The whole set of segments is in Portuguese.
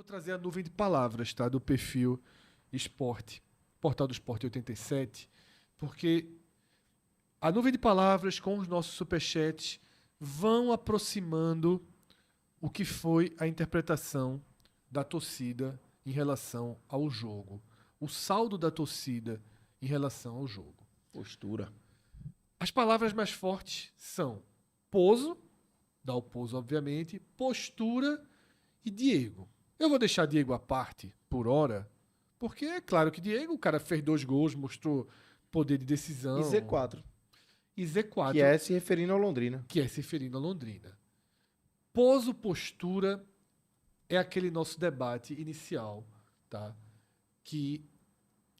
trazer a nuvem de palavras, tá? Do perfil Esporte, Portal do Esporte 87, porque a nuvem de palavras com os nossos superchats vão aproximando o que foi a interpretação da torcida em relação ao jogo. O saldo da torcida em relação ao jogo. Postura. As palavras mais fortes são Pozo, Dalpozo, obviamente, postura e Diego. Eu vou deixar Diego à parte por hora, porque é claro que Diego, o cara fez 2 gols, mostrou poder de decisão. E Z4. E Z4. Que é se referindo ao Londrina. Que é se referindo a Londrina. Pozo, postura é aquele nosso debate inicial, tá? Que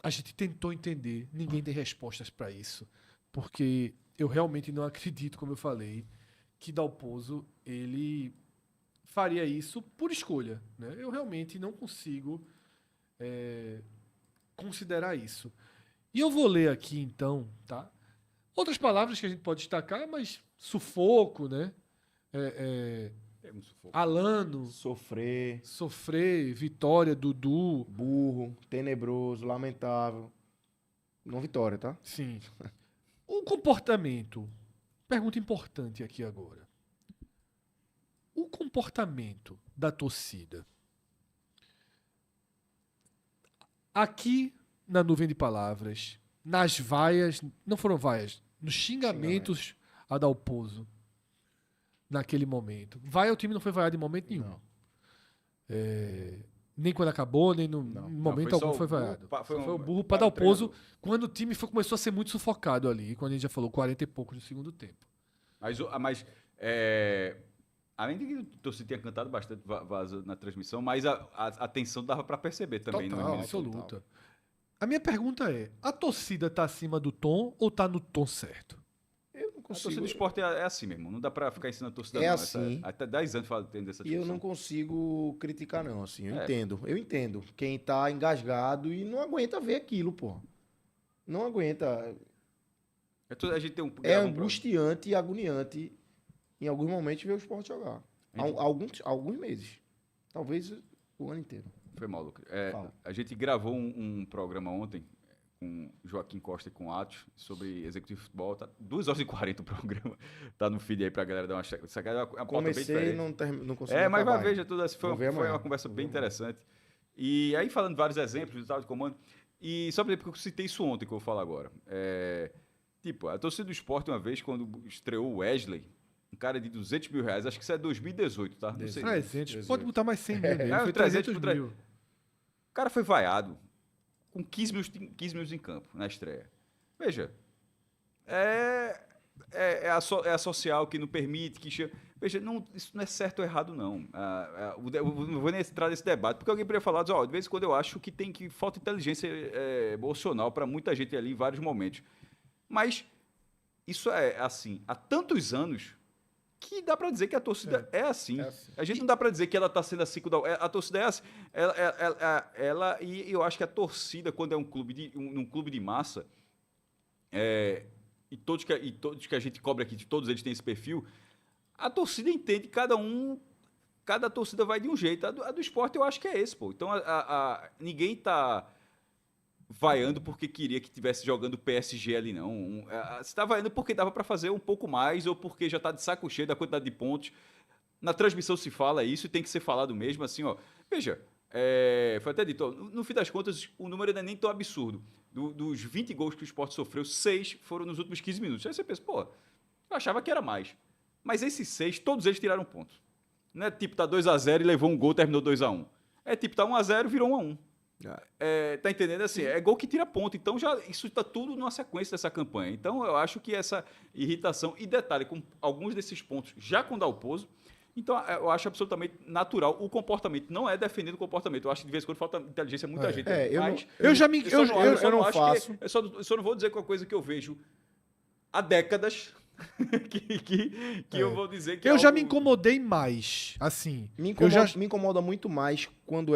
a gente tentou entender, ninguém tem respostas para isso, porque eu realmente não acredito, como eu falei, que Dalpozo ele faria isso por escolha, né? Eu realmente não consigo considerar isso. E eu vou ler aqui então, tá? Outras palavras que a gente pode destacar, mas sufoco, né? Um sufoco. Alano, Sofrer, Vitória, Dudu. burro, tenebroso, lamentável. Não Vitória, tá? Sim. O comportamento. Pergunta importante aqui agora. O comportamento da torcida. Aqui na nuvem de palavras, nas vaias, não foram vaias, nos xingamentos a Dalpozo naquele momento. Vaia, o time não foi vaiado em momento nenhum. Não. Nem quando acabou, nem no momento algum foi vaiado. Foi o burro para Dalpozo quando o time começou a ser muito sufocado ali, quando a gente já falou 40 e poucos no segundo tempo. Mas além de que o torcedor tinha cantado bastante vaza na transmissão, mas a tensão dava para perceber também. Total, absoluta. A minha pergunta é, a torcida tá acima do tom ou tá no tom certo? Eu não A torcida consigo. do esporte é assim mesmo, não dá para ficar ensinando a torcida É não. assim. Até 10 anos tendo essa E eu discussão. não consigo criticar, não, assim. Eu É. entendo. Eu entendo. Quem tá engasgado e não aguenta ver aquilo, pô. Não aguenta. A gente tem um... É angustiante e agoniante em alguns momentos ver o esporte jogar. Alguns meses. Talvez o ano inteiro. Foi mal, Lucas. Fala. A gente gravou um programa ontem com Joaquim Costa e com Atos sobre executivo de futebol. Tá 2h40 o programa. Tá no feed aí pra galera dar uma checada. Essa é uma pauta bem Comecei e diferente. não consegui Mas acabar vai ver, ainda. já tudo assim. Foi Vou ver amanhã. uma conversa Vou bem ver amanhã. interessante. E aí, falando vários exemplos e tal de comando. E só pra dizer, porque eu citei isso ontem que eu vou falar agora. Tipo, a torcida do esporte, uma vez, quando estreou o Wesley, um cara de R$200 mil, acho que isso é 2018, tá? Não sei. 300. Pode botar mais 100 mil nele. É, Foi 300 300 mil. O cara foi vaiado com 15 minutos em campo na estreia. Veja, é a social que não permite, que chama. Veja, isso não é certo ou errado, não. Eu não vou nem entrar nesse debate, porque alguém poderia falar, de vez em quando eu acho que falta inteligência emocional para muita gente ali em vários momentos. Mas isso é assim, há tantos anos que dá para dizer que a torcida é assim. A gente não dá para dizer que ela está sendo assim. A torcida é assim. E eu acho que a torcida, quando é um clube de massa, e todos que a gente cobra aqui, todos eles têm esse perfil, a torcida entende cada torcida vai de um jeito. A do esporte eu acho que é esse, pô. Então ninguém tá vaiando porque queria que tivesse jogando PSG ali, não. Você tá vaiando porque dava para fazer um pouco mais ou porque já tá de saco cheio da quantidade de pontos. Na transmissão se fala isso e tem que ser falado mesmo, assim, ó. Veja, foi até dito, ó, no fim das contas, o número não é nem tão absurdo. Dos 20 gols que o Sport sofreu, 6 foram nos últimos 15 minutos. Aí você pensa, pô, eu achava que era mais. Mas esses 6, todos eles tiraram pontos. Não é tipo, tá 2-0 e levou um gol, terminou 2-1. É tipo, tá 1-0 e virou 1-1. Tá entendendo? Assim, é gol que tira ponto. Então, isso está tudo numa sequência dessa campanha. Então, eu acho que essa irritação, e detalhe, com alguns desses pontos já com Dalpozo, então, eu acho absolutamente natural. O comportamento não é defendendo o comportamento. Eu acho que de vez em quando falta inteligência a muita gente. Eu não faço. Eu só não vou dizer com a coisa que eu vejo há décadas que eu vou dizer que Eu já algo... me incomodei mais, assim. Me incomoda muito mais quando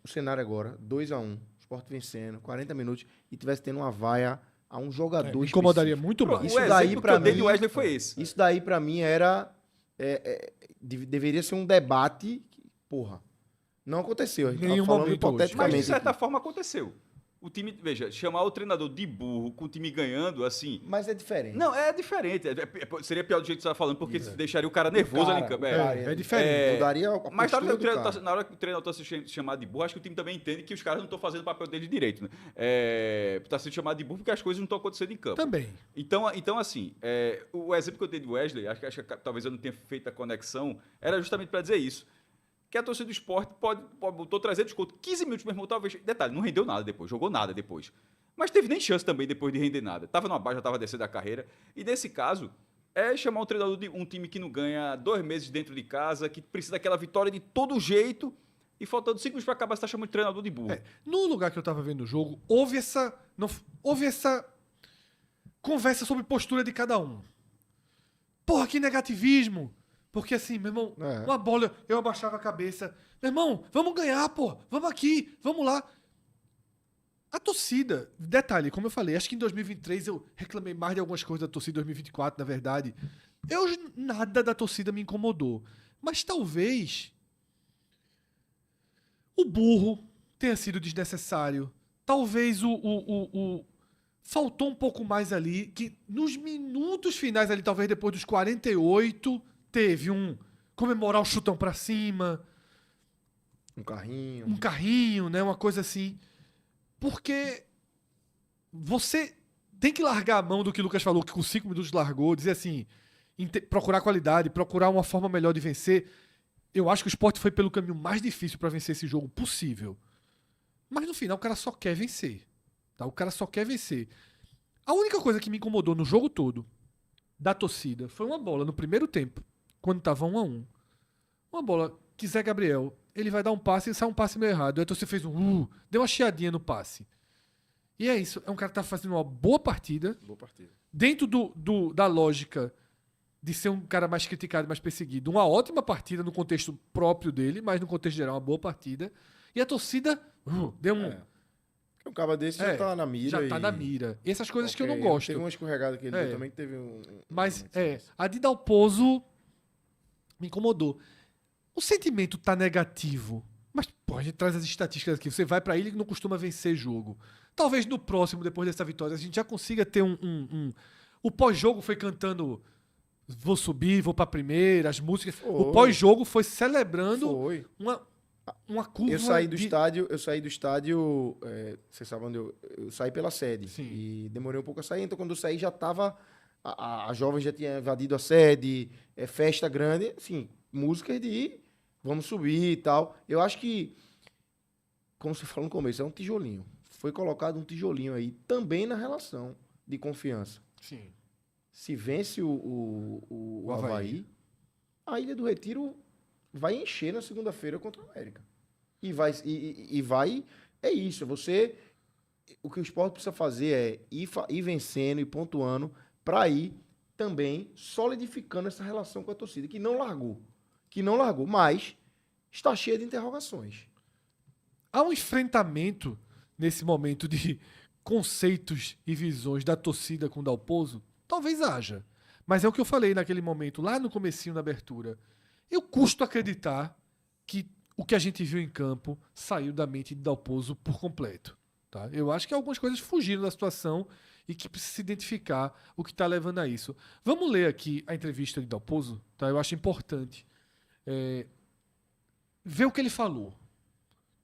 o cenário agora, 2-1, Sport vencendo, 40 minutos, e tivesse tendo uma vaia a um jogador Me incomodaria específico. muito mais. O exemplo que eu dei do Wesley foi esse. Isso daí pra mim era... deveria ser um debate, porra. Não aconteceu. A gente Nenhum tá falando momento hoje. Mas, hipoteticamente. de certa aqui. forma, aconteceu. O time, veja, chamar o treinador de burro com o time ganhando, assim... Mas é diferente. Não, é diferente. Seria pior do jeito que você está falando, porque deixaria o cara nervoso ali em campo. É diferente. Mudaria a Mas na hora, postura do cara. na hora que o treinador está sendo chamado de burro, acho que o time também entende que os caras não estão fazendo o papel deles direito. Né? Está sendo chamado de burro porque as coisas não estão acontecendo em campo. Também. Então assim, o exemplo que eu dei de Wesley, acho que talvez eu não tenha feito a conexão, era justamente para dizer isso. Que a torcida do Sport botou 300 conto, 15 minutos, meu irmão, talvez... Detalhe, não rendeu nada depois, jogou nada depois. Mas teve nem chance também depois de render nada. Tava numa baixa, já tava descendo a carreira. E nesse caso, é chamar um treinador de um time que não ganha 2 meses dentro de casa, que precisa daquela vitória de todo jeito, e faltando 5 minutos para acabar, você tá chamando de treinador de burro. No lugar que eu tava vendo o jogo, houve essa conversa sobre postura de cada um. Porra, que negativismo! Porque assim, meu irmão, uma bola, eu abaixava a cabeça. Meu irmão, vamos ganhar, pô! Vamos aqui, vamos lá. A torcida, detalhe, como eu falei, acho que em 2023 eu reclamei mais de algumas coisas da torcida, 2024, na verdade. Nada da torcida me incomodou. Mas talvez o burro tenha sido desnecessário. Talvez faltou um pouco mais ali, que nos minutos finais ali, talvez depois dos 48, teve comemorar o chutão pra cima. Um carrinho. Um carrinho, né? Uma coisa assim. Porque você tem que largar a mão do que o Lucas falou, que com 5 minutos largou, dizer assim, procurar qualidade, procurar uma forma melhor de vencer. Eu acho que o Sport foi pelo caminho mais difícil para vencer esse jogo possível. Mas no final o cara só quer vencer. Tá? O cara só quer vencer. A única coisa que me incomodou no jogo todo da torcida foi uma bola no primeiro tempo, quando tava 1-1. Uma bola que Zé Gabriel, ele vai dar um passe e sai um passe meio errado. Aí você fez deu uma chiadinha no passe. E é isso. É um cara que tá fazendo uma boa partida. Boa partida. Dentro da lógica de ser um cara mais criticado, mais perseguido. Uma ótima partida no contexto próprio dele, mas no contexto geral, uma boa partida. E a torcida deu um... Porque um cara desse já tá na mira. Já tá na mira. E essas coisas que eu não gosto. Teve uma escorregada que ele deu também, que teve Mas, a de Dalpozo me incomodou. O sentimento tá negativo. Mas, pô, a gente traz as estatísticas aqui. Você vai pra ilha e não costuma vencer jogo. Talvez no próximo, depois dessa vitória, a gente já consiga ter O pós-jogo foi cantando vou subir, vou pra primeira, as músicas. O pós-jogo foi celebrando uma curva. Eu saí do estádio, você sabe onde eu saí pela sede. Sim. E demorei um pouco a sair, então quando eu saí já tava... A jovem já tinha invadido a sede, festa grande, assim, músicas de vamos subir e tal. Eu acho que, como você falou no começo, é um tijolinho. Foi colocado um tijolinho aí também na relação de confiança. Sim. Se vence o Avaí, a Ilha do Retiro vai encher na segunda-feira contra o América. E vai... É isso, o que o Sport precisa fazer é ir vencendo e pontuando para ir também solidificando essa relação com a torcida, que não largou, mas está cheia de interrogações. Há um enfrentamento nesse momento de conceitos e visões da torcida com o Dalpozo? Talvez haja. Mas é o que eu falei naquele momento, lá no comecinho, na abertura. Eu custo acreditar que o que a gente viu em campo saiu da mente de Dalpozo por completo. Tá? Eu acho que algumas coisas fugiram da situação e que precisa se identificar o que está levando a isso. Vamos ler aqui a entrevista de Dalpozo, tá? Eu acho importante ver o que ele falou.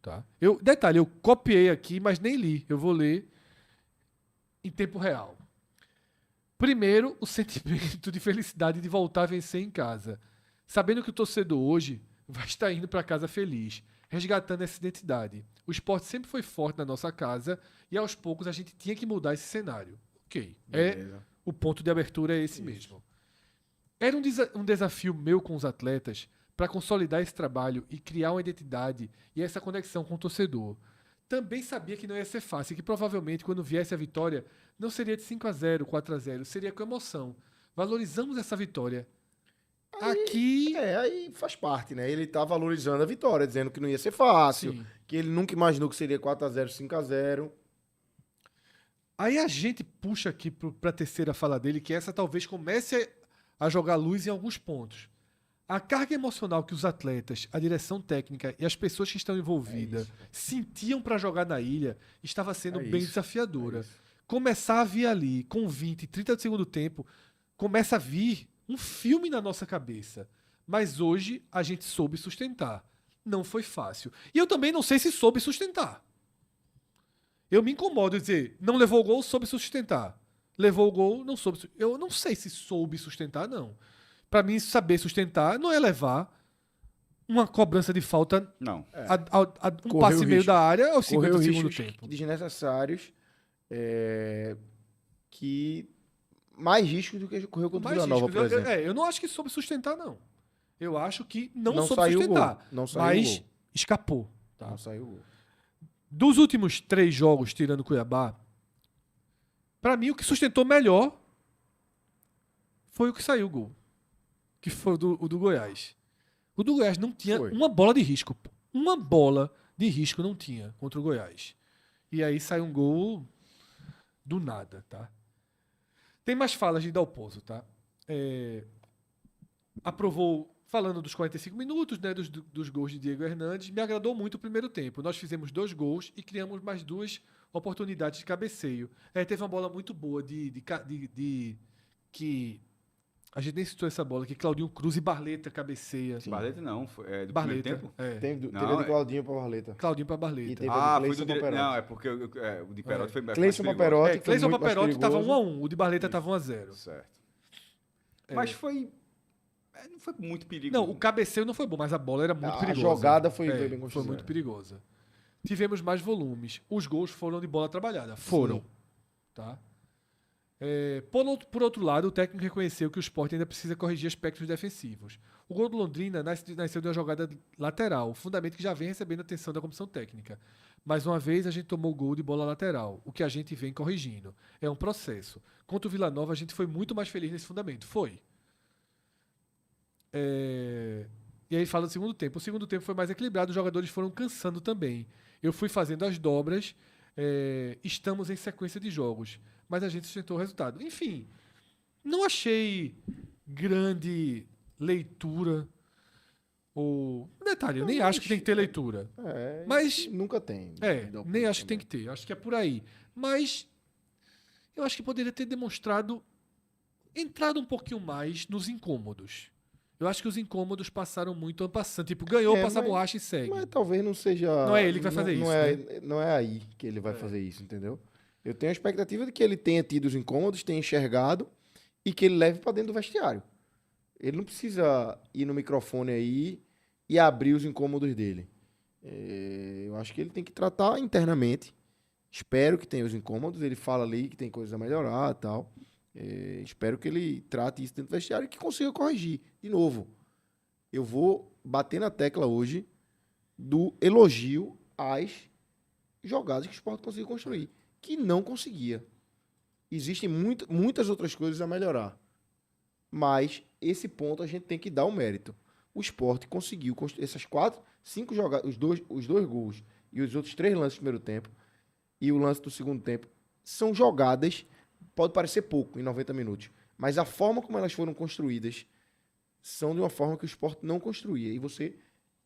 Tá? Detalhe, eu copiei aqui, mas nem li. Eu vou ler em tempo real. Primeiro, o sentimento de felicidade de voltar a vencer em casa. Sabendo que o torcedor hoje vai estar indo para casa feliz, resgatando essa identidade. O Sport sempre foi forte na nossa casa e aos poucos a gente tinha que mudar esse cenário. Ok. O ponto de abertura é esse mesmo. Era um desafio meu com os atletas para consolidar esse trabalho e criar uma identidade e essa conexão com o torcedor. Também sabia que não ia ser fácil e que provavelmente quando viesse a vitória não seria de 5-0, 4-0, seria com emoção. Valorizamos essa vitória. Aí faz parte, né? Ele tá valorizando a vitória, dizendo que não ia ser fácil, Sim. que ele nunca imaginou que seria 4-0, 5-0. Aí a gente puxa aqui para a terceira fala dele, que essa talvez comece a jogar luz em alguns pontos. A carga emocional que os atletas, a direção técnica e as pessoas que estão envolvidas sentiam para jogar na ilha estava sendo bem desafiadora. Começar a vir ali, com 20, 30 do segundo tempo, começa a vir um filme na nossa cabeça. Mas hoje a gente soube sustentar. Não foi fácil. E eu também não sei se soube sustentar. Eu me incomodo em dizer, não levou o gol, soube sustentar. Levou o gol, não soube sustentar. Eu não sei se soube sustentar, não. Para mim, saber sustentar não é levar uma cobrança de falta Não. um passe e meio da área aos Correu 50 do segundo riscos tempo. desnecessários que mais riscos do que correu contra o Mais Vila Nova, riscos. por exemplo. Eu não acho que soube sustentar, não. Eu acho que não soube saiu o gol. sustentar. Não saiu Mas o gol. escapou. Tá? Não saiu o gol. Dos últimos 3 jogos, tirando o Cuiabá, pra mim o que sustentou melhor foi o que saiu o gol. Que foi o do Goiás. O do Goiás não tinha Foi. uma bola de risco. Pô. Uma bola de risco não tinha contra o Goiás. E aí sai um gol do nada, tá? Tem mais falas de Dalpozo, tá? Aprovou, falando dos 45 minutos, né, dos gols de Diego Hernandes, me agradou muito o primeiro tempo. Nós fizemos 2 gols e criamos mais 2 oportunidades de cabeceio. Teve uma bola muito boa que a gente nem citou essa bola, que Claudinho Cruz e Barleta cabeceia. Barleta não, foi do Barleta. primeiro tempo? Teve Não, de Claudinho para Barleta. Claudinho para E Barleta. teve Ah, o de foi Cleison do direito. Paperotti. Não, é porque o de Perotti foi mais Cleison perigoso. Paperotti, que foi Cleison muito mais Paperotti tava perigoso. 1-1, o de Barleta tava 1-0. Certo. Mas foi... não foi muito perigoso. Não, o cabeceio não foi bom, mas a bola era muito A perigosa. jogada foi bem Foi construída. muito perigosa. Tivemos mais volumes. Os gols foram de bola trabalhada. Foram. Sim. Tá? Por outro lado, o técnico reconheceu que o Sport ainda precisa corrigir aspectos defensivos. O gol do Londrina nasceu de uma jogada lateral, fundamento que já vem recebendo atenção da comissão técnica. Mais uma vez, a gente tomou gol de bola lateral, o que a gente vem corrigindo. É um processo. Contra o Vila Nova, a gente foi muito mais feliz nesse fundamento. Foi. E aí fala do segundo tempo. O segundo tempo foi mais equilibrado, os jogadores foram cansando também. Eu fui fazendo as dobras, estamos em sequência de jogos, mas a gente sustentou o resultado. Enfim, não achei grande leitura. Detalhe, eu nem acho que tem que ter leitura. Mas nunca tem. nem acho que tem que ter. Acho que é por aí. Mas eu acho que poderia ter entrado um pouquinho mais nos incômodos. Eu acho que os incômodos passaram muito ano passando. Tipo, ganhou, passa a borracha e segue. Mas talvez não seja... Não é ele que vai fazer isso, Não é aí que ele vai fazer isso, entendeu? Eu tenho a expectativa de que ele tenha tido os incômodos, tenha enxergado e que ele leve para dentro do vestiário. Ele não precisa ir no microfone aí e abrir os incômodos dele. Eu acho que ele tem que tratar internamente. Espero que tenha os incômodos. Ele fala ali que tem coisas a melhorar e tal. Espero que ele trate isso dentro do vestiário e que consiga corrigir. De novo, eu vou bater na tecla hoje do elogio às jogadas que o Sport conseguiu construir, que não conseguia. Existem muitas outras coisas a melhorar, mas esse ponto a gente tem que dar o mérito. O Sport conseguiu construir essas 5 jogadas, os dois gols e os outros 3 lances do primeiro tempo e o lance do segundo tempo são jogadas. Pode parecer pouco em 90 minutos, mas a forma como elas foram construídas são de uma forma que o Sport não construía. E você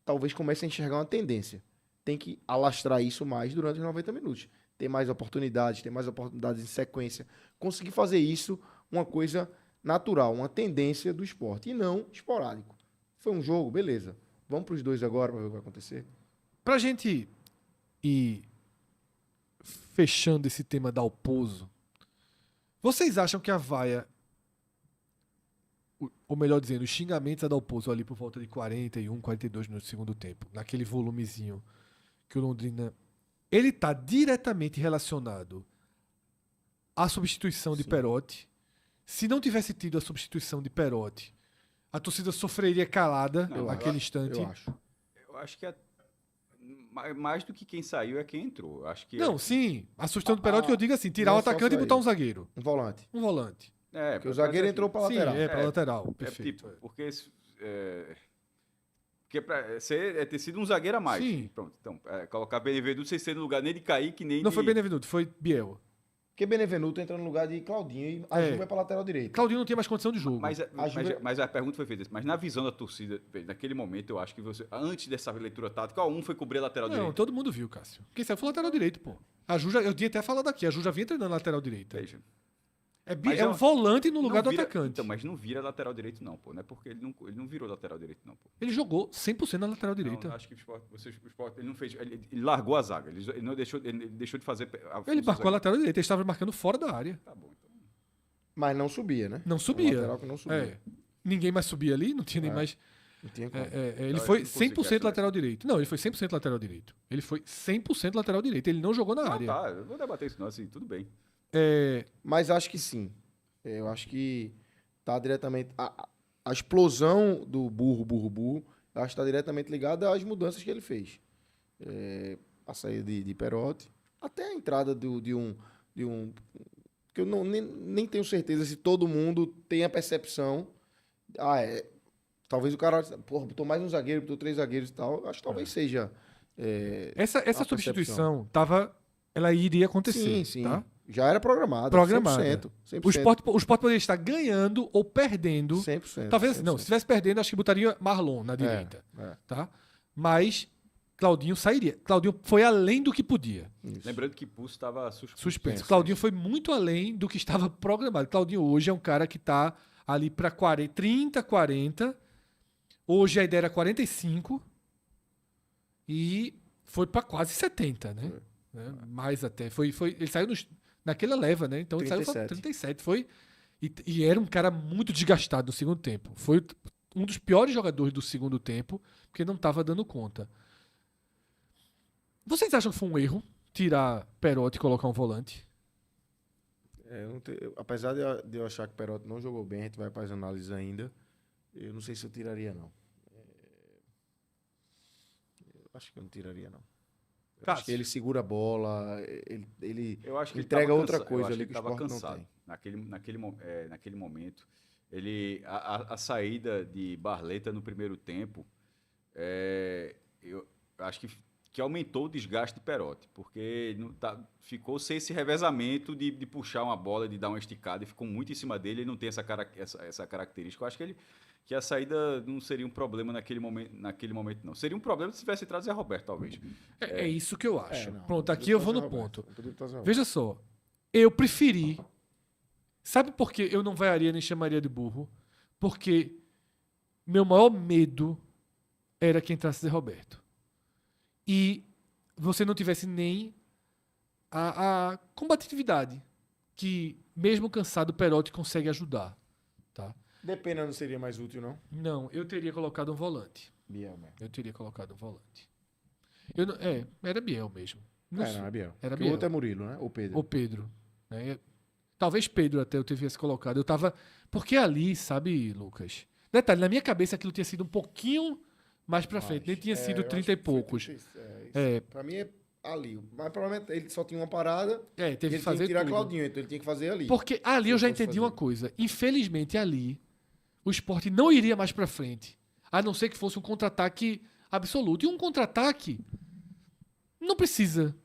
talvez comece a enxergar uma tendência. Tem que alastrar isso mais durante os 90 minutos. Ter mais oportunidades em sequência. Conseguir fazer isso uma coisa natural, uma tendência do Sport. E não esporádico. Foi um jogo, beleza. Vamos para os 2 agora para ver o que vai acontecer. Pra gente ir fechando esse tema da Dalpozo, vocês acham que a vaia, ou melhor dizendo, os xingamentos a Dalpozo ali por volta de 41, 42 no segundo tempo, naquele volumezinho que o Londrina... Ele está diretamente relacionado à substituição de Perotti. Se não tivesse tido a substituição de Perotti, a torcida sofreria calada naquele instante. Eu acho que mais do que quem saiu é quem entrou. Acho que Não, sim. A substituição do Perotti, que eu digo assim, tirar o atacante e botar um zagueiro. Um volante. Um volante. Porque o zagueiro entrou para lateral. Sim, para lateral. Perfeito. Porque ter sido um zagueiro a mais. Sim. Pronto. Então, colocar Benevenuto sem ser no lugar nem de Kaique, nem Não de... foi Benevenuto, foi Biel. Porque Benevenuto entra no lugar de Claudinho e a Ju vai pra lateral direita. Claudinho não tinha mais condição de jogo. Mas a pergunta foi feita. Mas na visão da torcida, naquele momento, eu acho que você, antes dessa leitura tática, um foi cobrir a lateral Não, direita. todo mundo viu, Cássio. Quem saiu foi o lateral direito, pô. A Ju eu tinha até falado aqui, a Ju já vinha treinando lateral direita. Veja. É um volante no lugar do vira, atacante. Então, mas não vira lateral direito, não, pô. Não é porque ele não virou lateral direito, não, pô. Ele jogou 100% na lateral direita. Não, acho que o Sport ele não fez. Ele largou a zaga. Ele não deixou, ele deixou de fazer. Ele marcou a lateral direita, ele estava marcando fora da área. Tá bom, então. Mas não subia, né? Não subia. Um lateral que não subia. É. Ninguém mais subia ali, não tinha nem mais. Não tinha como. Ele Eu foi não consigo 100% essa, lateral direito. Não, ele foi 100% lateral direito. Ele foi 100% lateral direito. Ele não jogou na área. Tá, eu vou debater isso, não, assim, tudo bem. Mas acho que sim. Eu acho que tá diretamente... A explosão do burro, eu acho que tá diretamente ligada às mudanças que ele fez. A saída de Perotti, até a entrada de um... Que eu nem tenho certeza se todo mundo tem a percepção... Talvez o cara... Porra, botou mais um zagueiro, botou 3 zagueiros e tal. Acho que talvez seja... Essa substituição ela iria acontecer. Sim. Tá? Já era programada. Programada. 100%. O Sport poderia estar ganhando ou perdendo. 100%. Talvez, 100%. não, se estivesse perdendo, acho que botaria Marlon na direita. Tá? Mas Claudinho sairia. Claudinho foi além do que podia. Isso. Lembrando que Pulso estava Suspenso. Claudinho foi muito além do que estava programado. Claudinho hoje é um cara que está ali para 30, 40. Hoje a ideia era 45. E foi para quase 70, né? Mais até. Ele saiu naquela leva, né? Então 37. ele saiu para 37. E era um cara muito desgastado no segundo tempo. Foi um dos piores jogadores do segundo tempo, porque não estava dando conta. Vocês acham que foi um erro tirar Perotti e colocar um volante? Apesar de eu achar que o Perotti não jogou bem, a gente vai para as análises ainda. Eu não sei se eu tiraria, não. Acho que eu não tiraria, não. Acho que ele segura a bola, ele eu acho que entrega ele outra cansa, coisa eu acho ali que o estava Sport cansado. não tem. Naquele momento, a saída de Barleta no primeiro tempo, eu acho que aumentou o desgaste de Perotti, porque ficou sem esse revezamento de puxar uma bola, de dar uma esticada, e ficou muito em cima dele, ele não tem essa característica. Eu acho que a saída não seria um problema naquele momento, não. Seria um problema se tivesse entrado Zé Roberto, talvez. É isso que eu acho. Não. Pronto, aqui eu vou no ponto. Veja. Veja só, eu preferi... Sabe por que eu não vaiaria nem chamaria de burro? Porque meu maior medo era que entrasse Zé Roberto. E você não tivesse nem a combatividade que, mesmo cansado, o Perotti consegue ajudar. Tá? Depena não seria mais útil, não? Não, eu teria colocado um volante. Biel mesmo. Eu teria colocado um volante. Era Biel mesmo. Não é Biel. Era Porque Biel. o outro é Murilo, né? Ou Pedro. Ou Pedro. Né? Talvez Pedro até eu tivesse colocado. Eu tava... Porque ali, sabe, Lucas? Detalhe, na minha cabeça aquilo tinha sido um pouquinho mais pra frente. Nem tinha sido 30 e poucos. Pra mim é ali. Mas provavelmente ele só tinha uma parada. Teve que ele fazer tinha que tirar tudo. Claudinho, então ele tinha que fazer ali. Porque ali eu já fosse entendi fazer. uma coisa. Infelizmente, ali, o Sport não iria mais pra frente. A não ser que fosse um contra-ataque absoluto. E um contra-ataque não precisa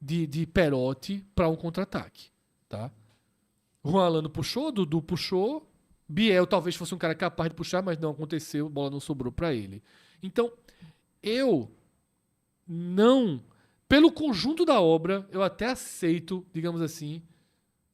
de Perotti pra um contra-ataque. Tá? Juan Alano puxou, Dudu puxou. Biel talvez fosse um cara capaz de puxar, mas não aconteceu. A bola não sobrou pra ele. Então, eu não... Pelo conjunto da obra, eu até aceito, digamos assim,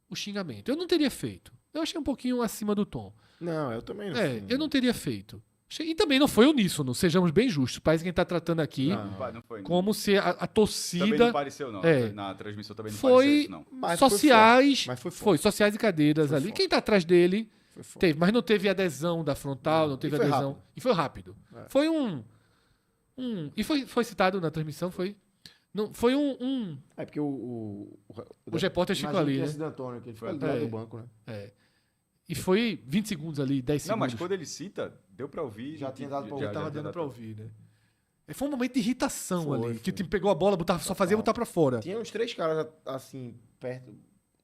o xingamento. Eu não teria feito. Eu achei um pouquinho acima do tom. Não, eu também não. Eu não teria feito. E também não foi uníssono, sejamos bem justos. Parece que a gente está tratando aqui Não foi, como se a também torcida... não pareceu, não. Na transmissão também não pareceu Foi isso, não. Mas sociais, Mas foi forte. foi sociais e cadeiras Foi ali. forte. Quem está atrás dele Foi forte. teve, mas não teve adesão da frontal, não teve E foi adesão. rápido. E foi rápido. É. Foi e foi citado na transmissão, foi... Não, foi É porque os repórteres ficam ali, né? Esse Antônio, que ele fica ali do lado do banco, né? E foi 20 segundos ali, 10 Não, segundos. mas quando ele cita, deu pra ouvir. Já tinha dado pra Já ouvir. tava dando pra ouvir, né? Foi um momento de irritação Foi, ali. foi. Que o time pegou a bola, só fazia botar pra fora. Tinha uns 3 caras assim, perto,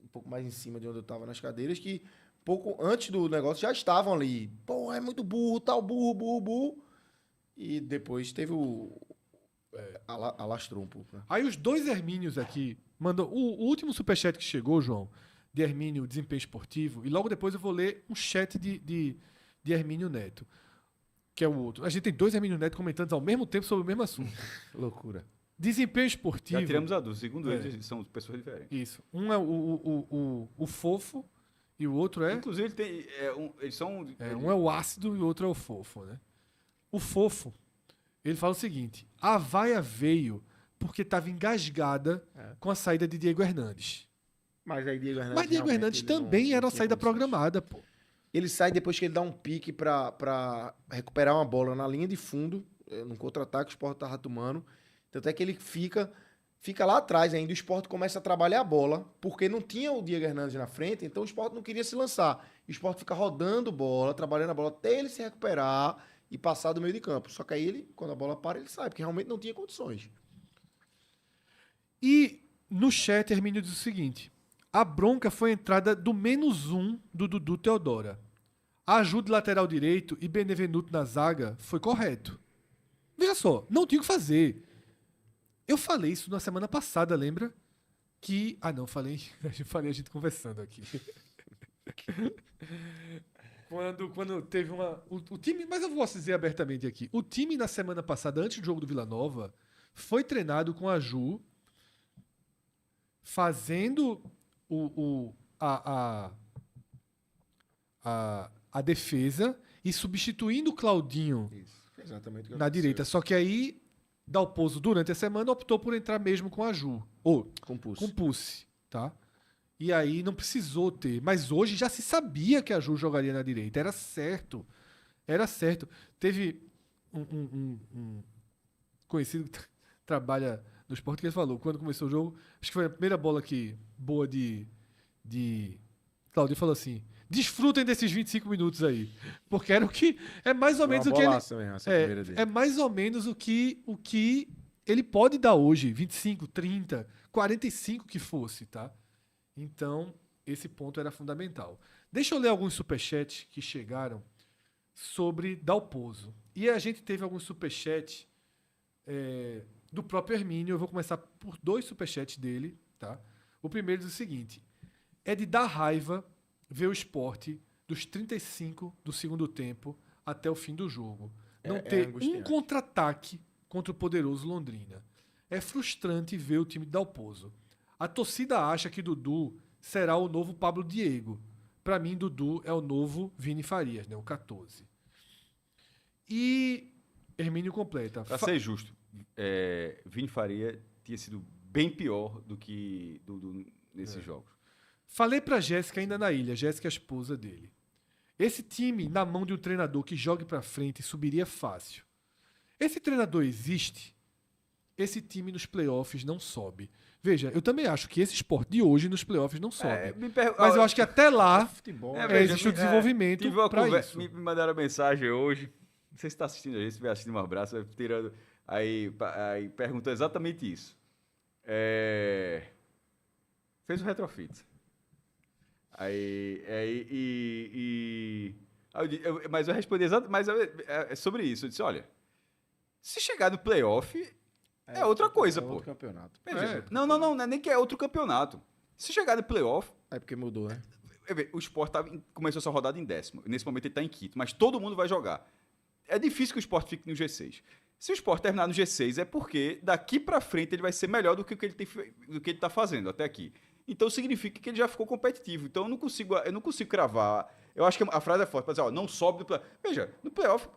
um pouco mais em cima de onde eu tava nas cadeiras, que pouco antes do negócio já estavam ali. Pô, é muito burro, tal, burro. E depois teve Alastrou um pouco, né? Aí os dois Hermínios aqui mandou. O último superchat que chegou, João, de Hermínio Desempenho Esportivo, e logo depois eu vou ler um chat de Hermínio Neto, que é o outro. A gente tem dois Hermínio Neto comentando ao mesmo tempo sobre o mesmo assunto. Loucura. Desempenho Esportivo. Já tiramos a dúvida. Segundo eles, são pessoas diferentes. Isso. Um é o fofo e o outro é. Inclusive, eles são. Um é o ácido e o outro é o fofo, né? O fofo, ele fala o seguinte: a vaia veio porque estava engasgada com a saída de Diego Hernandes. Mas aí Diego Hernandes. Mas Diego Hernandes também era uma saída programada, pô. Ele sai depois que ele dá um pique pra recuperar uma bola na linha de fundo, num contra-ataque, o Sport tava tomando. Tanto é que ele fica lá atrás ainda, o Sport começa a trabalhar a bola, porque não tinha o Diego Hernandes na frente, então o Sport não queria se lançar. O Sport fica rodando bola, trabalhando a bola até ele se recuperar e passar do meio de campo. Só que aí ele, quando a bola para, ele sai, porque realmente não tinha condições. E no chat, Hermínio diz o seguinte: a bronca foi a entrada do -1 do Dudu Teodora. A ajuda de lateral direito e Benevenuto na zaga foi correto. Veja só, não tinha o que fazer. Eu falei isso na semana passada, lembra? Que. Ah, não, falei a gente conversando aqui. Quando teve o time, mas eu vou dizer abertamente aqui. O time na semana passada, antes do jogo do Vila Nova, foi treinado com a Ju fazendo a defesa e substituindo o Claudinho Exatamente o que na aconteceu. direita. Só que aí Dalpozo, durante a semana, optou por entrar mesmo com a Ju. Ou Com pulso. com Pulse, tá? E aí não precisou ter. Mas hoje já se sabia que a Ju jogaria na direita. Era certo. Era certo. Teve um conhecido que trabalha no Sport que ele falou, quando começou o jogo, acho que foi a primeira bola boa de Claudio, falou assim: desfrutem desses 25 minutos aí. Porque era o que. É mais ou menos o que ele. Mesmo, essa primeira dele. É mais ou menos o que ele pode dar hoje. 25, 30, 45 que fosse, tá? Então, esse ponto era fundamental. Deixa eu ler alguns superchats que chegaram sobre Dalpozo. E a gente teve alguns superchats do próprio Hermínio. Eu vou começar por dois superchats dele, tá? O primeiro diz o seguinte: é de dar raiva ver o Sport dos 35 do segundo tempo até o fim do jogo. Não ter um angustiante. contra-ataque contra o poderoso Londrina. É frustrante ver o time de Dalpozo. A torcida acha que Dudu será o novo Pablo Diego. Para mim, Dudu é o novo Vini Farias, né? O 14. E Hermínio completa. Para ser justo, Vini Faria tinha sido bem pior do que Dudu nesses jogos. Falei pra Jéssica ainda na ilha, Jéssica é a esposa dele. Esse time, na mão de um treinador que jogue pra frente, subiria fácil. Esse treinador existe, esse time nos playoffs não sobe. Veja, eu também acho que esse Sport de hoje nos playoffs não sobe. Mas eu acho que até lá Futebol. existe o desenvolvimento tive uma pra conversa, isso. me mandaram mensagem hoje. Não sei se está assistindo a gente, se estiver assistindo, um abraço, vai tirando. Aí perguntou exatamente isso. Fez o retrofit. Mas eu respondi exatamente sobre isso. Eu disse: olha, se chegar no playoff, é outra coisa, pô. Outro campeonato. Não é nem que é outro campeonato. Se chegar no playoff, É porque mudou, né? o Sport começou essa rodada em 10º. Nesse momento ele está em 5º, mas todo mundo vai jogar. É difícil que o Sport fique no G6. Se o Sport terminar no G6, é porque daqui para frente ele vai ser melhor do que o que ele está fazendo até aqui. Então significa que ele já ficou competitivo. Então eu não consigo cravar. Eu acho que a frase é forte para dizer: ó, não sobe do playoff. Veja, no playoff,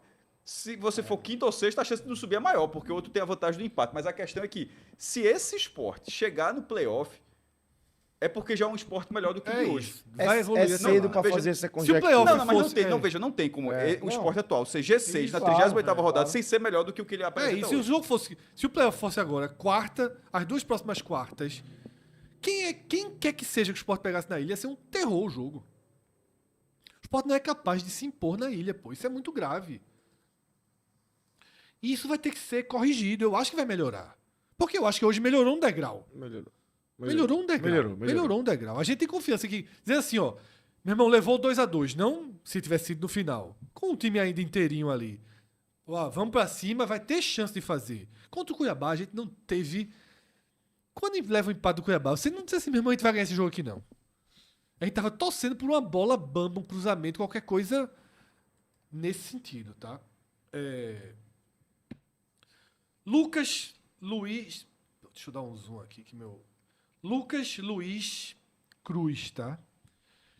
se você for quinto ou sexto, a chance de não subir é maior, porque o outro tem a vantagem do empate. Mas a questão é que, se esse Sport chegar no playoff, é porque já é um esporte melhor do que o de hoje. Isso. Vai evoluir. É cedo Não, para veja, fazer essa se o conjectura. playoff Mas não fosse- tem, veja, não tem como o esporte atual ser G6 na Claro, 38ª rodada claro. sem ser melhor do que o que ele apresenta e se o hoje. jogo fosse. Se o playoff fosse agora, quarta, as duas próximas quartas, quem quer que seja que o Sport pegasse na ilha, ia ser um terror o jogo. O Sport não é capaz de se impor na ilha, pô. Isso é muito grave. E isso vai ter que ser corrigido. Eu acho que vai melhorar. Porque eu acho que hoje melhorou um degrau. Melhorou um degrau. Melhorou um degrau. A gente tem confiança que, dizer assim, ó, meu irmão, levou 2-2. Não se tivesse sido no final. Com o time ainda inteirinho ali. Ó, vamos pra cima, vai ter chance de fazer. Contra o Cuiabá, a gente não teve... Quando leva o empate do Cuiabá, você não disse assim, meu irmão, a gente vai ganhar esse jogo aqui, não. A gente tava torcendo por uma bola bamba, um cruzamento, qualquer coisa nesse sentido, tá? Lucas Luiz... Deixa eu dar um zoom aqui, que meu... Lucas Luiz Cruz, tá?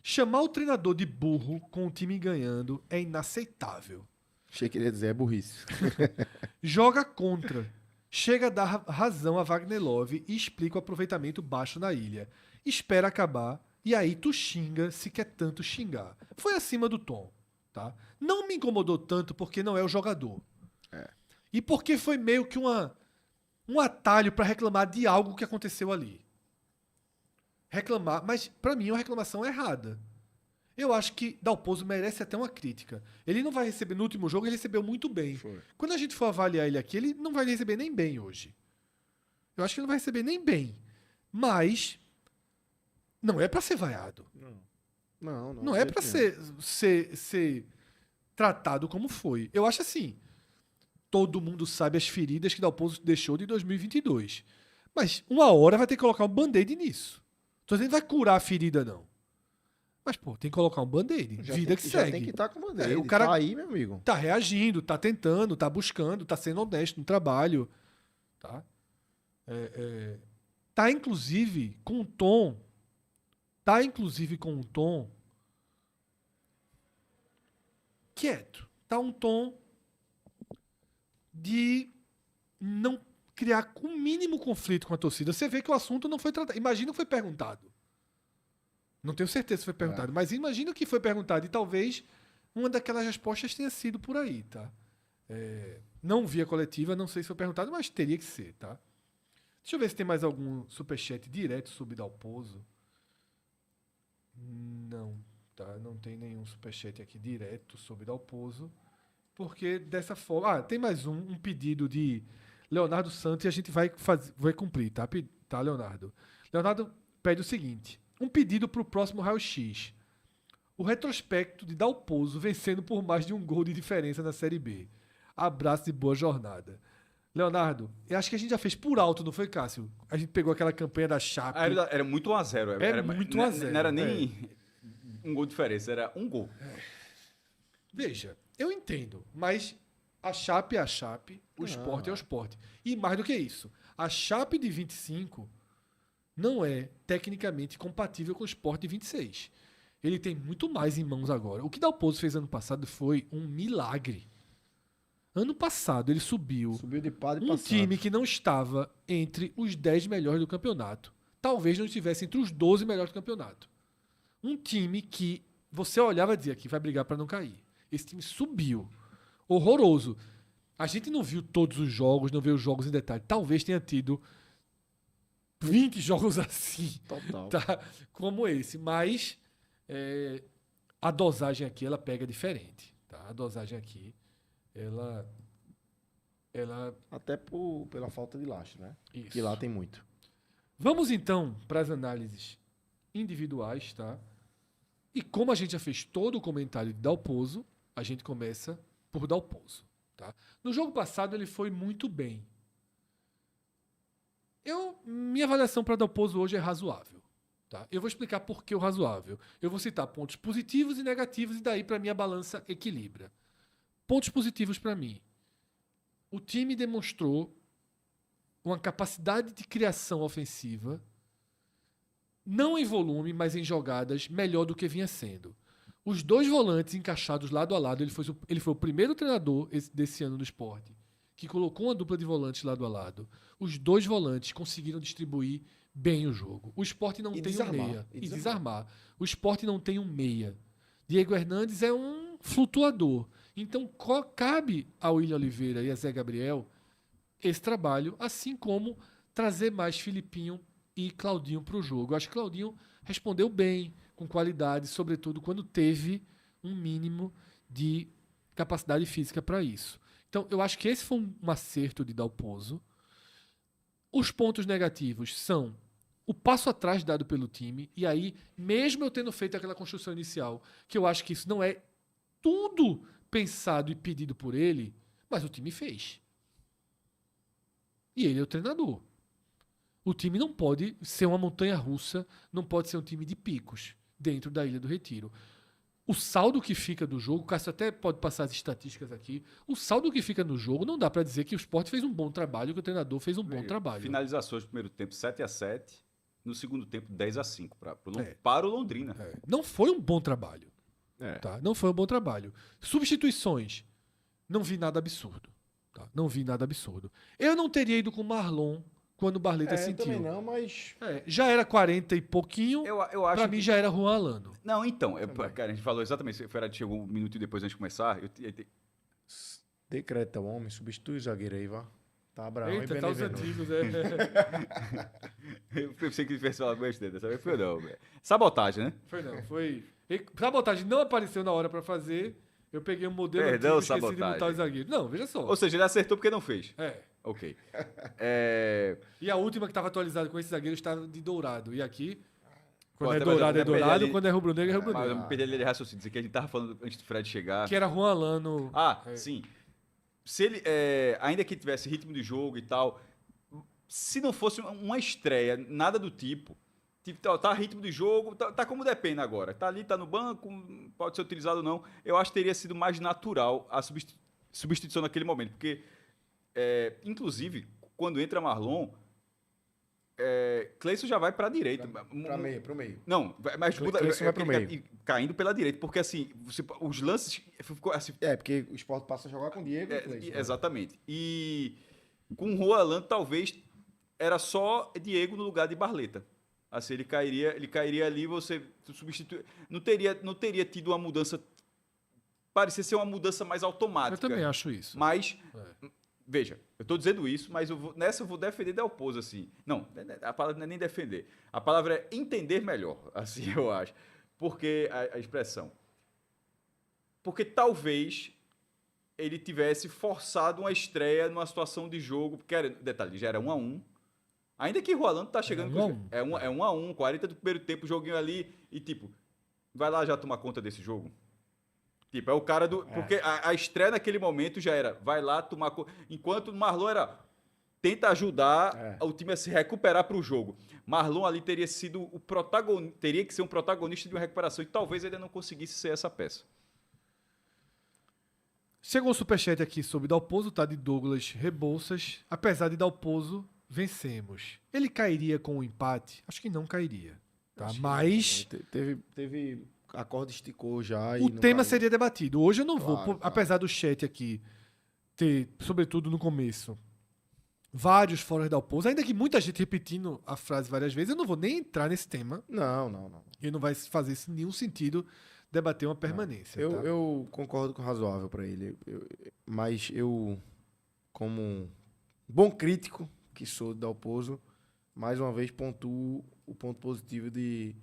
Chamar o treinador de burro com o time ganhando é inaceitável. Achei que ele ia dizer é burrice. Joga contra. Chega a dar razão a Wagner Love e explica o aproveitamento baixo na ilha. Espera acabar e aí tu xinga se quer tanto xingar. Foi acima do tom, tá? Não me incomodou tanto porque não é o jogador. E porque foi meio que um atalho para reclamar de algo que aconteceu ali. Reclamar, mas pra mim é uma reclamação errada. Eu acho que Dalpozo merece até uma crítica. Ele não vai receber, no último jogo ele recebeu muito bem. Foi. Quando a gente for avaliar ele aqui, ele não vai receber nem bem hoje. Eu acho que ele não vai receber nem bem. Mas não é pra ser vaiado. Não é pra ser tratado como foi. Eu acho assim, todo mundo sabe as feridas que Dalpozo deixou de 2022. Mas uma hora vai ter que colocar um band-aid nisso. Então a gente vai curar a ferida, não. Mas, pô, tem que colocar um band-aid. Vida que segue. Já tem que estar com bandeira. O cara tá aí, meu amigo. tá reagindo, tá tentando, tá buscando, tá sendo honesto no trabalho. Tá? Tá inclusive com um tom. Quieto. Tá um tom de não criar o mínimo conflito com a torcida. Você vê que o assunto não foi tratado. Imagina que foi perguntado. Não tenho certeza se foi perguntado, mas imagino que foi perguntado e talvez uma daquelas respostas tenha sido por aí, tá? Não vi a coletiva, não sei se foi perguntado, mas teria que ser, tá? Deixa eu ver se tem mais algum superchat direto sobre Dalpozo. Não, tá? Não tem nenhum superchat aqui direto sobre Dalpozo, porque dessa forma... tem mais um pedido de Leonardo Santos e a gente vai cumprir, tá? Tá, Leonardo? Leonardo pede o seguinte... Um pedido para o próximo raio-x. O retrospecto de Dalpozo vencendo por mais de um gol de diferença na Série B. Abraço e boa jornada. Leonardo, eu acho que a gente já fez por alto, não foi, Cássio? A gente pegou aquela campanha da Chape. Era muito 1-0. Era muito 1-0. Não era nem um gol de diferença, era um gol. Veja, eu entendo, mas a Chape é a Chape, o Sport é o Sport. E mais do que isso, a Chape de 25... não é tecnicamente compatível com o Sport de 26. Ele tem muito mais em mãos agora. O que Dalpozo fez ano passado foi um milagre. Ano passado ele subiu de padre um passado. time que não estava entre os 10 melhores do campeonato. Talvez não estivesse entre os 12 melhores do campeonato. Um time que você olhava e dizia que vai brigar para não cair. Esse time subiu. Horroroso. A gente não viu todos os jogos, não viu os jogos em detalhe. Talvez tenha tido 20 jogos assim, Total. tá? Como esse, mas a dosagem aqui ela pega diferente, tá? A dosagem aqui ela Até pela falta de lastro, né? Isso. Que lá tem muito. Vamos então para as análises individuais, tá? E como a gente já fez todo o comentário de Dalpozo, a gente começa por Dalpozo, tá? No jogo passado ele foi muito bem. Minha avaliação para Dalpozo hoje é razoável. Tá? Eu vou explicar por que o razoável. Eu vou citar pontos positivos e negativos e daí para mim a balança equilibra. Pontos positivos para mim. O time demonstrou uma capacidade de criação ofensiva, não em volume, mas em jogadas, melhor do que vinha sendo. Os dois volantes encaixados lado a lado, ele foi o primeiro treinador desse ano no Sport que colocou uma dupla de volantes lado a lado. Os dois volantes conseguiram distribuir bem o jogo. O Sport não tem um meia. E desarmar. O Sport não tem um meia. Diego Hernandes é um flutuador. Então, cabe ao William Oliveira e a Zé Gabriel esse trabalho, assim como trazer mais Filipinho e Claudinho para o jogo. Eu acho que Claudinho respondeu bem, com qualidade, sobretudo quando teve um mínimo de capacidade física para isso. Então, eu acho que esse foi um acerto de Dalpozo. Os pontos negativos são o passo atrás dado pelo time, e aí, mesmo eu tendo feito aquela construção inicial, que eu acho que isso não é tudo pensado e pedido por ele, Mas o time fez. E ele é o treinador. O time não pode ser uma montanha-russa, não pode ser um time de picos dentro da Ilha do Retiro. O saldo que fica do jogo, o Cássio até pode passar as estatísticas aqui, o saldo que fica no jogo não dá para dizer que o Sport fez um bom trabalho, que o treinador fez um bom trabalho. Finalizações no primeiro tempo 7-7, no segundo tempo 10-5 para o Londrina. Não foi um bom trabalho. Tá? Não foi um bom trabalho. Substituições, não vi nada absurdo. Tá? Não vi nada absurdo. Eu não teria ido com o Marlon quando o Barleta sentiu. Eu também não, mas... já era 40 e pouquinho, Eu acho pra mim já era Juan Alano. Não, então, cara, a gente falou exatamente, o Ferrari chegou um minuto depois antes de começar, Decreta o homem, substitui o zagueiro aí, vá. Tá bravo. Eita, tá os antigos, Eu pensei que tivesse falado besteira, dessa vez foi não. Sabotagem, né? Foi não, foi... Sabotagem não apareceu na hora pra fazer, eu peguei um modelo Perdão, antigo e esqueci de sabotagem. botar os zagueiros. Não, veja só. Ou seja, ele acertou porque não fez. Ok. E a última que estava atualizada com esse zagueiro estava de dourado. E aqui, quando Pô, é até dourado, é mas eu dourado. perdi ali- Quando é rubro-negro, é Mas eu rubro-negro. me perdi ali de raciocínio, dizer que a gente tava falando antes do Fred chegar. Que era Juan Alano. Sim. Se ele, ainda que tivesse ritmo de jogo e tal, se não fosse uma estreia, nada do tipo, tá ritmo de jogo, tá como depende agora. Tá ali, tá no banco, pode ser utilizado ou não. Eu acho que teria sido mais natural a substituição naquele momento, porque, inclusive, quando entra Marlon, Cleison já vai para a direita. Pro meio. Não, mas Cleison vai pro meio. Caindo pela direita, porque assim, os lances ficou assim, Porque o Sport passa a jogar com o Diego e o Cleison. exatamente. E com o Juan talvez era só Diego no lugar de Barleta. Assim, ele cairia ali, você substitui, não teria tido uma mudança, parecia ser uma mudança mais automática. Eu também acho isso. Mas veja, eu estou dizendo isso, mas nessa eu vou defender Del Pozo, assim. Não, a palavra não é nem defender. A palavra é entender melhor, assim, eu acho. Porque a expressão. Porque talvez ele tivesse forçado uma estreia numa situação de jogo, porque, detalhe, já era 1-1. Ainda que o Rolando tá chegando... É 1-1, 40 do primeiro tempo, o joguinho ali, e tipo, vai lá já tomar conta desse jogo. Tipo, é o cara do... Porque a estreia naquele momento já era, vai lá tomar conta... Enquanto o Marlon era, tenta ajudar o time a se recuperar para o jogo. Marlon ali teria sido o protagonista, teria que ser um protagonista de uma recuperação, e talvez ele não conseguisse ser essa peça. Chegou um superchat aqui sobre Dalpozo, tá? De Douglas Rebouças. Apesar de Dalpozo, vencemos. Ele cairia com o empate? Acho que não cairia. Tá? Mas Teve... A corda esticou já. O e não tema caiu. seria debatido. Hoje eu não vou, Claro. apesar do chat aqui ter, sobretudo no começo, vários fora da Dalpozo, ainda que muita gente repetindo a frase várias vezes, eu não vou nem entrar nesse tema. Não. E não vai fazer nenhum sentido debater uma permanência. tá? Eu concordo com o razoável para ele. Mas eu, como um bom crítico que sou do Dalpozo, mais uma vez pontuo o ponto positivo de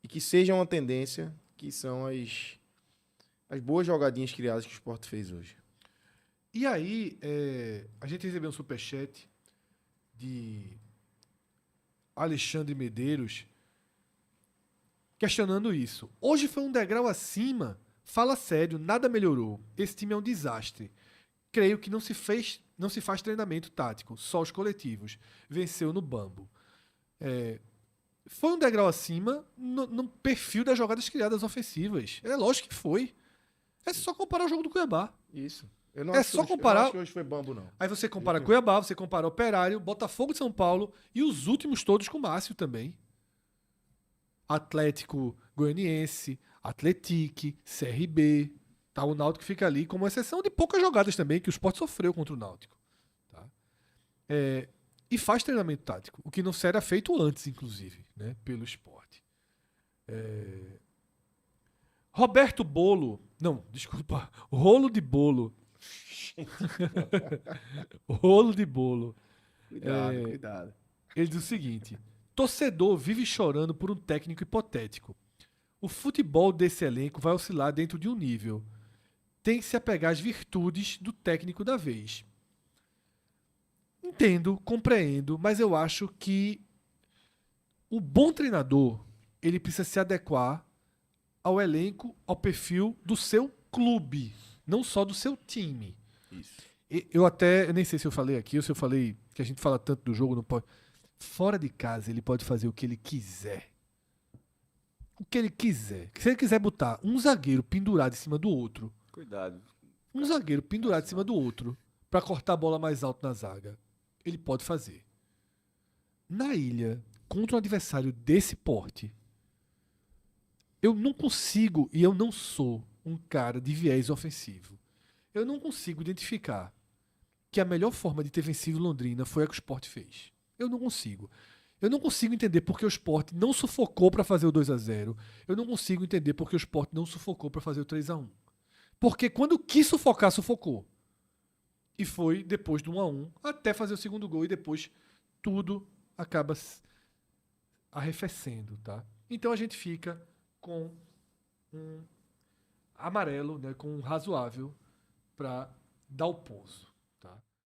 que seja uma tendência, que são as boas jogadinhas criadas que o Sport fez hoje. E aí, a gente recebeu um superchat de Alexandre Medeiros questionando isso. Hoje foi um degrau acima. Fala sério, nada melhorou. Esse time é um desastre. Creio que não se faz treinamento tático, só os coletivos. Venceu no bambo. Foi um degrau acima no perfil das jogadas criadas ofensivas. É lógico que foi. É só comparar o jogo do Cuiabá. Isso. Eu não É acho só que hoje- comparar- Eu não acho que hoje foi bambo, não. Aí você compara Cuiabá, você compara Operário, Botafogo de São Paulo e os últimos todos com o Márcio também. Atlético Goianiense, Atletique, CRB. Tá? O Náutico fica ali como exceção de poucas jogadas também que o Sport sofreu contra o Náutico. Tá? E faz treinamento tático, o que não era feito antes, inclusive, né, pelo Sport. Roberto Bolo, não, desculpa, Rolo de Bolo. Rolo de Bolo. Cuidado. Ele diz o seguinte: torcedor vive chorando por um técnico hipotético. O futebol desse elenco vai oscilar dentro de um nível. Tem que se apegar às virtudes do técnico da vez. Entendo, compreendo, mas eu acho que o bom treinador ele precisa se adequar ao elenco, ao perfil do seu clube, não só do seu time. Isso. Eu nem sei se eu falei aqui ou se eu falei que a gente fala tanto do jogo, não pode. Fora de casa, ele pode fazer o que ele quiser. O que ele quiser. Se ele quiser botar um zagueiro pendurado em cima do outro, Cuidado. um zagueiro pendurado em cima do outro, pra cortar a bola mais alto na zaga, ele pode fazer. Na ilha, contra um adversário desse porte, eu não consigo, e eu não sou um cara de viés ofensivo, eu não consigo identificar que a melhor forma de ter vencido Londrina foi a que o Sport fez. Eu não consigo. Eu não consigo entender porque o Sport não sufocou para fazer o 2-0. Eu não consigo entender porque o Sport não sufocou para fazer o 3-1. Porque quando quis sufocar, sufocou. E foi depois do 1-1 até fazer o segundo gol e depois tudo acaba arrefecendo, tá? Então a gente fica com um amarelo, né, com um razoável para dar o pouso.